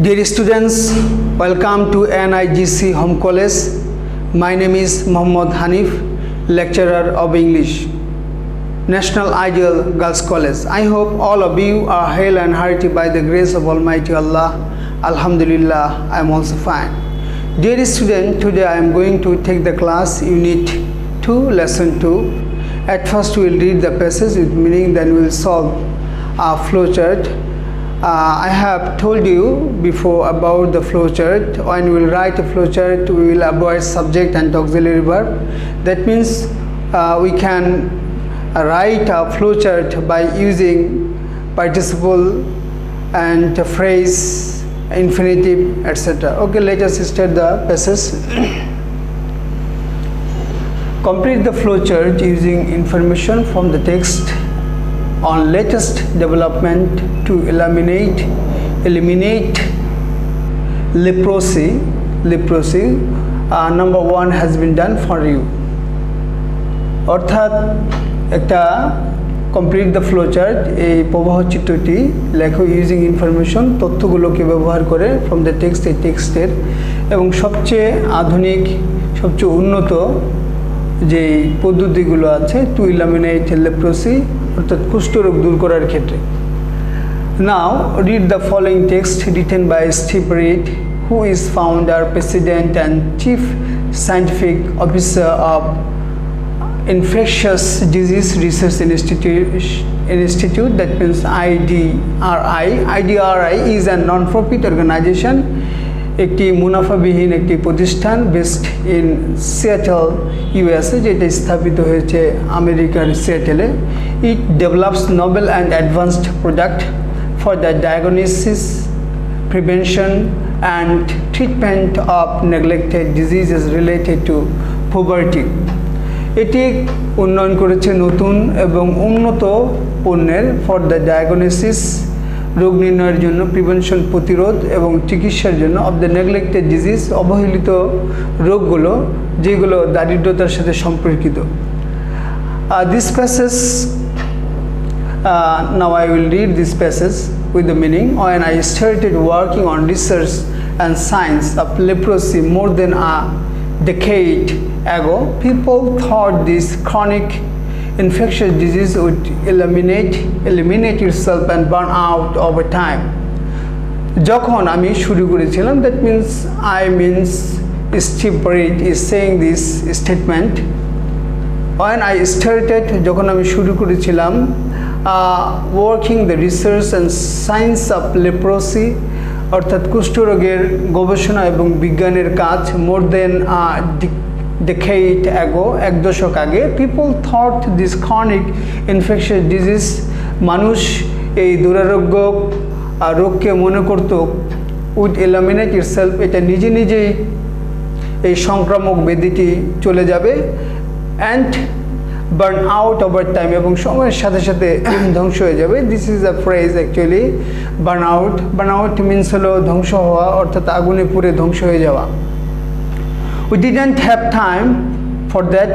Dear students, welcome to NIGC Home College. My name is Muhammad Hanif, lecturer of English, National Ideal Girls College. I hope all of you are hale and hearty by the grace of Almighty Allah. Alhamdulillah, I am also fine. Dear student, today I am going to take the class Unit 2, Lesson 2. At first we will read the passage with meaning, then we will solve a flowchart. I have told you before about the flowchart. When we will write a flowchart, we will avoid subject and auxiliary verb. That means we can write a flowchart by using participle and phrase, infinitive, etc. Okay, let us start the passage. Complete the flowchart using information from the text on latest development to eliminate leprosy. Number 1 has been done for you. অর্থাৎ একটা complete the flowchart, এই প্রবাহ চিত্রটি লেখো using information, তথ্যগুলোকে ব্যবহার করে from the text, এই টেক্সটের, এবং সবচেয়ে আধুনিক সবচেয়ে উন্নত যে পদ্ধতিগুলো আছে টু ইলিমিনেট লেপ্রোসি, অর্থাৎ কুষ্ঠরোগ দূর করার ক্ষেত্রে। Now read the following text written bye Steve read, who is founder, president and chief scientific officer of Infectious Disease Research Institute, that means IDRI. IDRI is a non-profit organization, একটি মুনাফাবিহীন একটি প্রতিষ্ঠান based in Seattle USA, যেটা স্থাপিত হয়েছে আমেরিকার সিয়াটেলে। It develops novel and advanced product for the diagnosis, prevention and treatment of neglected diseases related to poverty. এটি উন্নয়ন করেছে নতুন এবং উন্নত পণ্যের ফর দ্য ডায়াগনোসিস, রোগ নির্ণয়ের জন্য, প্রিভেনশন প্রতিরোধ এবং চিকিৎসার জন্য, অফ দ্য নেগলেক্টেড ডিজিজ অবহেলিত রোগগুলো যেগুলো দারিদ্রতার সাথে সম্পর্কিত। This passage, now I will read this passage with the meaning. When I started working on research and science of leprosy more than a decade ago, people thought this chronic infectious disease would eliminate itself and burn out over time. যখন আমি শুরু করেছিলাম, that means Steve Reid is saying this statement. When I started, যখন আমি শুরু করেছিলাম working the research and science of leprosy, অর্থাৎ কুষ্ঠরোগের গবেষণা এবং বিজ্ঞানের কাজ, more than a decade ago, এক দশক আগে, people thought this chronic infectious disease, মানুষ এই দুরারোগ্য রোগকে মনে করত would eliminate itself, এটা নিজে নিজেই এই সংক্রামক ব্যাধিটি চলে যাবে, and burn out over time, এবং সময়ের সাথে সাথে ধ্বংস হয়ে যাবে। This is a phrase actually, burn out means হলো ধ্বংস হওয়া, অর্থাৎ আগুনে পুড়ে ধ্বংস হয়ে যাওয়া। We didn't have time for that,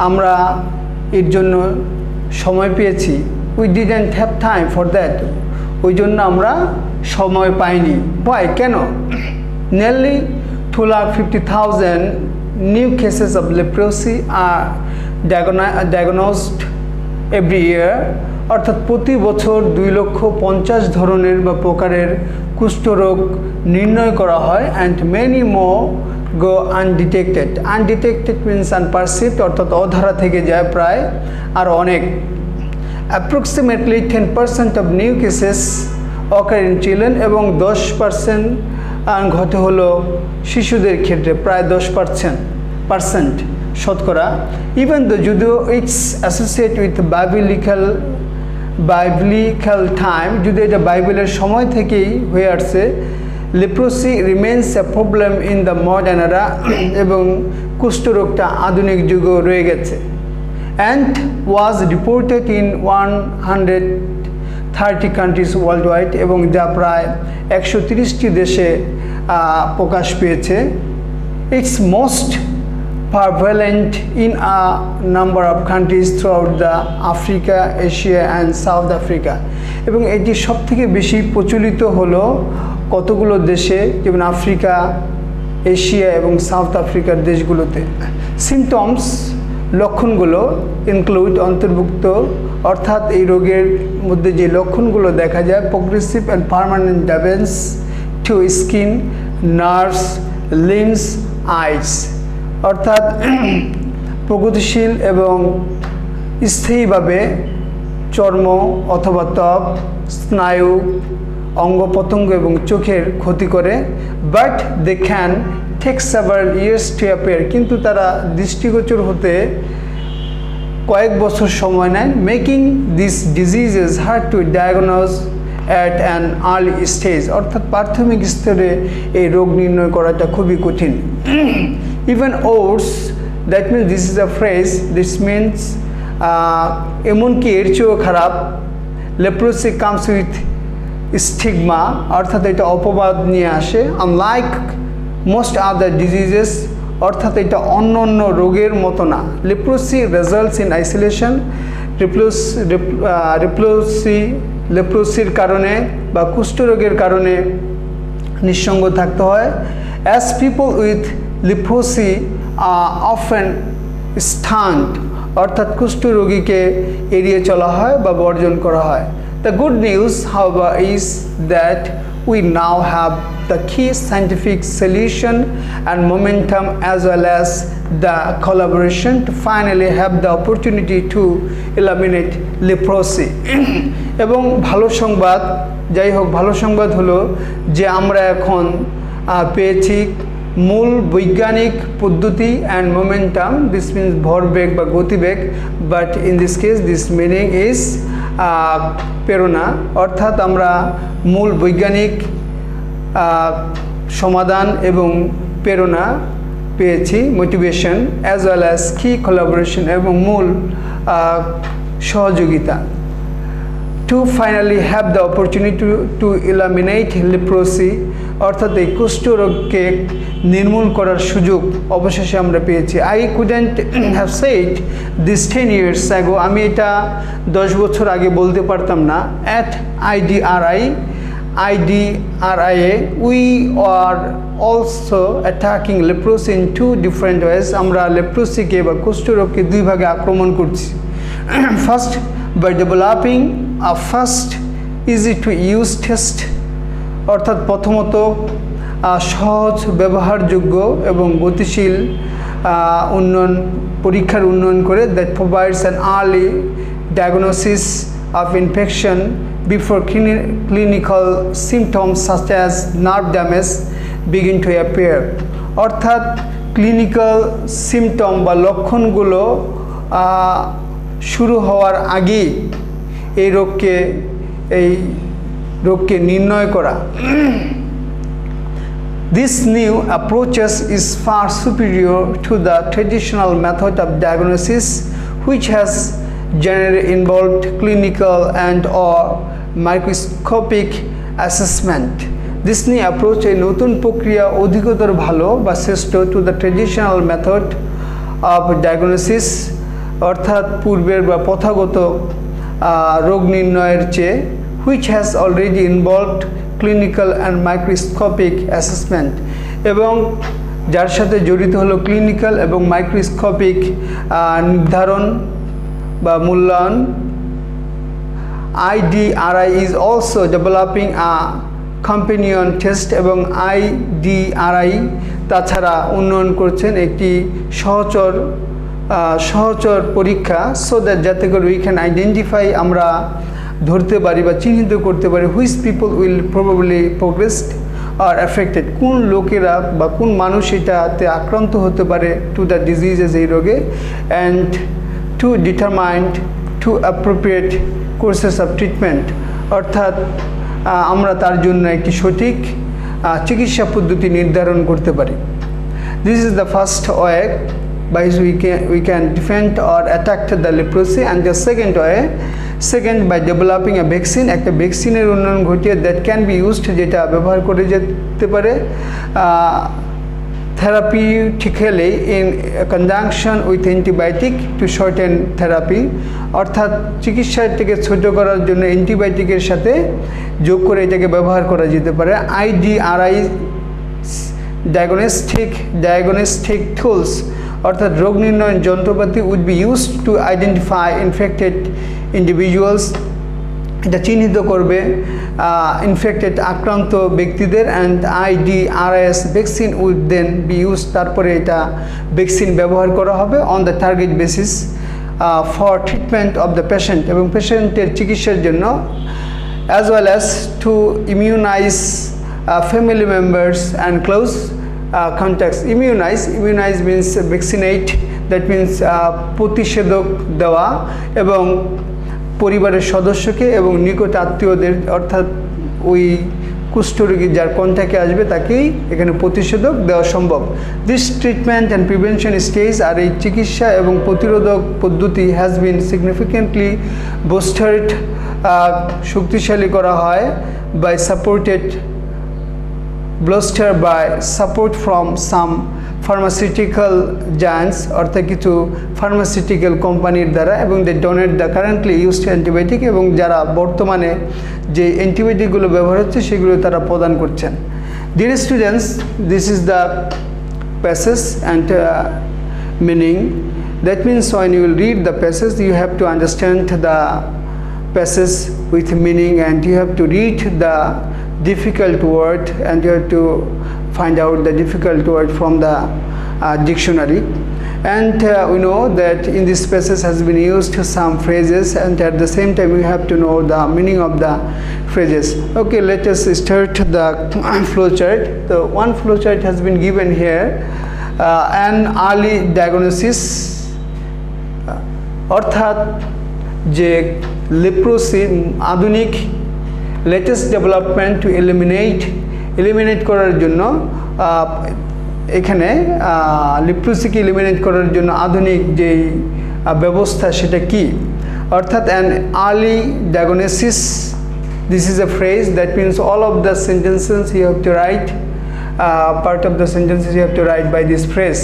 আমরা এর জন্য সময় পেয়েছি। We didn't have time for that, ওই জন্য আমরা সময় পাইনি। Why? কেন? Nearly 250,000 new cases of leprosy are diagnosed every year, অর্থাৎ প্রতি বছর 2,50,000 ধরনের বা প্রকারের কুষ্ঠরোগ নির্ণয় করা হয়, and many more go undetected. Undetected means unperceived, অর্থাৎ অধরা থেকে যায় প্রায় আর অনেক। Approximately 10% of new cases occur in children, এবং 10% ঘটে হলো শিশুদের ক্ষেত্রে, প্রায় 10% শতকরা। Even though যদিও it's associated with biblical time, যদি এটা বাইবেলের সময় থেকেই হয়ে আসছে, leprosy remains a problem in the modern era, এবং কুষ্ঠরোগটা আধুনিক যুগেও রয়ে গেছে, and was reported in 130 countries worldwide, এবং যা প্রায় 130টি দেশে প্রকাশ পেয়েছে। Its most prevalent in a number of countries throughout the Africa, Asia and South Africa এবং এটি সবথেকে বেশি প্রচলিত হলো কতগুলো দেশে যেমন আফ্রিকা, এশিয়া এবং সাউথ আফ্রিকার দেশগুলোতে। সিমটমস লক্ষণগুলো ইনক্লুড অন্তর্ভুক্ত, অর্থাৎ এই রোগের মধ্যে যে লক্ষণগুলো দেখা যায় progressive and permanent damage to skin, nerves, limbs, eyes, অর্থাৎ প্রগতিশীল এবং স্থায়ীভাবে চর্ম অথবা ত্বক, স্নায়ু, অঙ্গ প্রত্যঙ্গ এবং চোখের ক্ষতি করে। But they can take several years to appear, কিন্তু তারা দৃষ্টিগোচর হতে কয়েক বছর সময় নেয়। Making this diseases hard to diagnose at an early stage, অর্থাৎ প্রাথমিক স্তরে এই রোগ নির্ণয় করাটা খুবই কঠিন। Even worse, that means this is a phrase, this means এমনকি এর চেয়েও খারাপ, লেপ্রোসি কামস উইথ স্টিগমা, অর্থাৎ এটা অপবাদ নিয়ে আসে। আনলাইক মোস্ট আদার ডিজিজেস, অর্থাৎ এটা অন্য অন্য রোগের মতো না। লেপ্রোসি রেজাল্টস ইন আইসোলেশন, লেপ্রোসির কারণে বা কুষ্ঠরোগের কারণে নিঃসঙ্গ থাকতে হয়। As people with leprosy often stunt, অর্থাৎ কুষ্ঠরোগীকে এড়িয়ে চলা হয় বা বর্জন করা হয়। The good news, however, is that we now have the key scientific solution and momentum as well as the collaboration to finally have the opportunity to eliminate leprosy. এবং ভালো সংবাদ, যাই হোক, ভালো সংবাদ হলো যে আমরা এখন পেয়েছি মূল বৈজ্ঞানিক পদ্ধতি অ্যান্ড মোমেন্টাম, দিস মিনস ভরবেগ বা গতিবেগ, but in this case this meaning is প্রেরণা, অর্থাৎ আমরা মূল বৈজ্ঞানিক সমাধান এবং প্রেরণা পেয়েছি, মোটিভেশন, অ্যাজ ওয়েল অ্যাজ কি কোলাবোরেশন এবং মূল সহযোগিতা। To finally have the opportunity to eliminate leprosy, অর্থাৎ এই কুষ্ঠরোগকে নির্মূল করার সুযোগ অবশেষে আমরা পেয়েছি। I couldn't have said this 10 years ago, আমি এটা 10 বছর আগে বলতে পারতাম না। At IDRIA we are also attacking leprosy in two different ways, আমরা লেপ্রোসিকে বা কুষ্ঠরোগকে দুই ভাগে আক্রমণ করছি। First, by developing a fast easy to use test, অর্থাৎ প্রথমত সহজ ব্যবহারযোগ্য এবং গতিশীল পরীক্ষার উন্নয়ন করে, that provides an early diagnosis of infection before clinical symptoms such as nerve damage begin to appear, অর্থাৎ ক্লিনিক্যাল সিমটম বা লক্ষণগুলো শুরু হওয়ার আগেই এই রোগকে নির্ণয় করা। This new approaches is far superior to the traditional method of diagnosis, which has generally involved clinical and or microscopic assessment. This new approach, a নতুন প্রক্রিয়া অধিকতর ভালো বা শ্রেষ্ঠ to the traditional method of diagnosis, অর্থাৎ পূর্বের বা প্রথাগত রোগ নির্ণয়ের চেয়ে, which has already involved clinical and microscopic assessment, এবং যার সাথে জড়িত হলো ক্লিনিক্যাল এবং মাইক্রোস্কোপিক নির্ধারণ বা মূল্যায়ন। IDRI is also developing a companion test, এবং IDRI তাছাড়া উন্নয়ন করছেন একটি সহচর পরীক্ষা, সো দ্যাট যাতে করে উই ক্যান আইডেন্টিফাই, আমরা ধরতে পারি বা চিহ্নিত করতে পারি which people will probably progressed or affected, কোন লোকেরা বা কোন মানুষ এটাতে আক্রান্ত হতে পারে টু দ্য ডিজিজেস, এই রোগে, and to determined to appropriate courses of treatment, অর্থাৎ আমরা তার জন্য একটি সঠিক চিকিৎসা পদ্ধতি নির্ধারণ করতে পারি। This is the first way by which we can defend or attack the leprosy, and the second by developing a vaccine, একটা ভ্যাকসিনের উন্নয়ন ঘটিয়ে that can be used, যেটা ব্যবহার করে যেতে পারে therapeutically in conjunction with antibiotic to shorten therapy অর্থাৎ চিকিৎসাটাকে ছোট করার জন্য অ্যান্টিবায়োটিকের সাথে যোগ করে এটাকে ব্যবহার করা যেতে পারে IDRI diagnostic tools অর্থাৎ রোগ নির্ণয় যন্ত্রপাতি would be used to identify infected individuals এটা চিহ্নিত করবে ইনফেক্টেড আক্রান্ত ব্যক্তিদের and IDRIS vaccine will then be use তারপরে এটা ভ্যাকসিন ব্যবহার করা হবে on the target basis for treatment of the patient এবং পেশেন্টের চিকিৎসার জন্য as well as to immunize family members and close contacts. Immunize means vaccinate, that means প্রতিষেধক দেওয়া এবং পরিবারের সদস্যকে এবং নিকট আত্মীয়দের অর্থাৎ ওই কুষ্ঠরোগী যার কন্ট্যাক্টে আসবে তাকেই এখানে প্রতিষেধক দেওয়া সম্ভব। This treatment and prevention stage আর এই চিকিৎসা এবং প্রতিরোধক পদ্ধতি হ্যাজ বিন সিগনিফিকেন্টলি বুস্টার্ড শক্তিশালী করা হয় by bolstered by support from some pharmaceutical giants অর্থাৎ কিছু ফার্মাসিউটিক্যাল কোম্পানির দ্বারা এবং they donate the currently used antibiotic এবং যারা বর্তমানে যে অ্যান্টিবায়োটিকগুলো ব্যবহার হচ্ছে সেগুলো তারা প্রদান করছেন। Dear students, this is the passage and meaning. That means when you will read the passage you have to understand the passage with meaning and you have to read the difficult word and you have to find out the difficult word from the dictionary. And we know that in this passage has been used some phrases and at the same time we have to know the meaning of the phrases. Okay, let us start the flowchart. The one flowchart has been given here. An early diagnosis অর্থাৎ যে leprosy আধুনিক latest development two eliminate করার জন্য এখানে লেপ্রোসিকে eliminate করার জন্য আধুনিক যে ব্যবস্থা সেটা কি অর্থাৎ an early diagnosis this is a phrase that means all of the sentences you have to write part of the sentences you have to write by this phrase.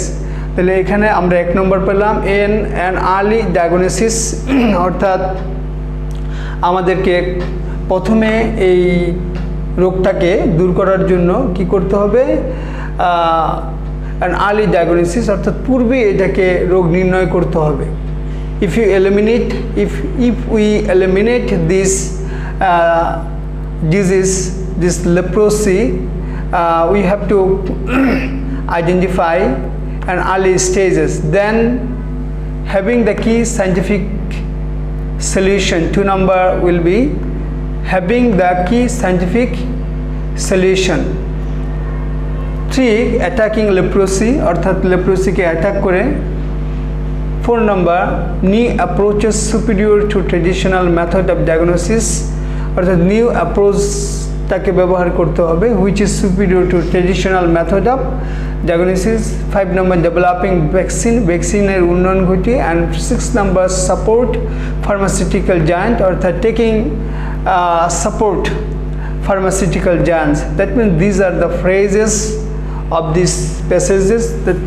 তাহলে এখানে আমরা এক নম্বর পেলাম an early diagnosis অর্থাৎ আমাদেরকে প্রথমে এই রোগটাকে দূর করার জন্য কি করতে হবে an early diagnosis অর্থাৎ পূর্বে এটাকে রোগ নির্ণয় করতে হবে। if we eliminate this disease, this leprosy, we have to identify an early stages, then having the key scientific solution. 2 number will be having the key scientific solution. 3 attacking leprosy অর্থাৎ leprosy-কে attack করে। 4 number new approaches superior to traditional method of diagnosis অর্থাৎ new approach তাকে ব্যবহার করতে হবে which is superior to traditional method of diagnosis. 5 number developing ভ্যাকসিনের উন্নয়ন ঘটিয়ে and 6 number support pharmaceutical giant অর্থাৎ taking support pharmaceutical giants. That means these are the phrases of these passages that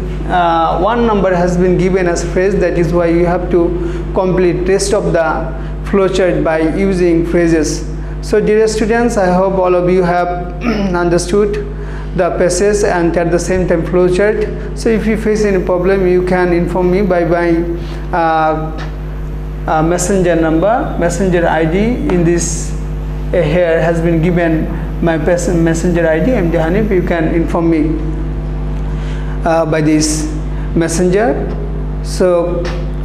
1 number has been given as phrase, that is why you have to complete rest of the flowchart by using phrases. So dear students, I hope all of you have understood the passage and at the same time flowchart. So if you face any problem you can inform me by my messenger ID in this here has been given my messenger ID MD Hanif. You can inform me by this messenger. So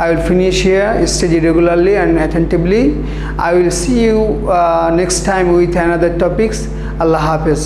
I will finish here, study regularly and attentively. I will see you next time with another topics. Allah Hafiz.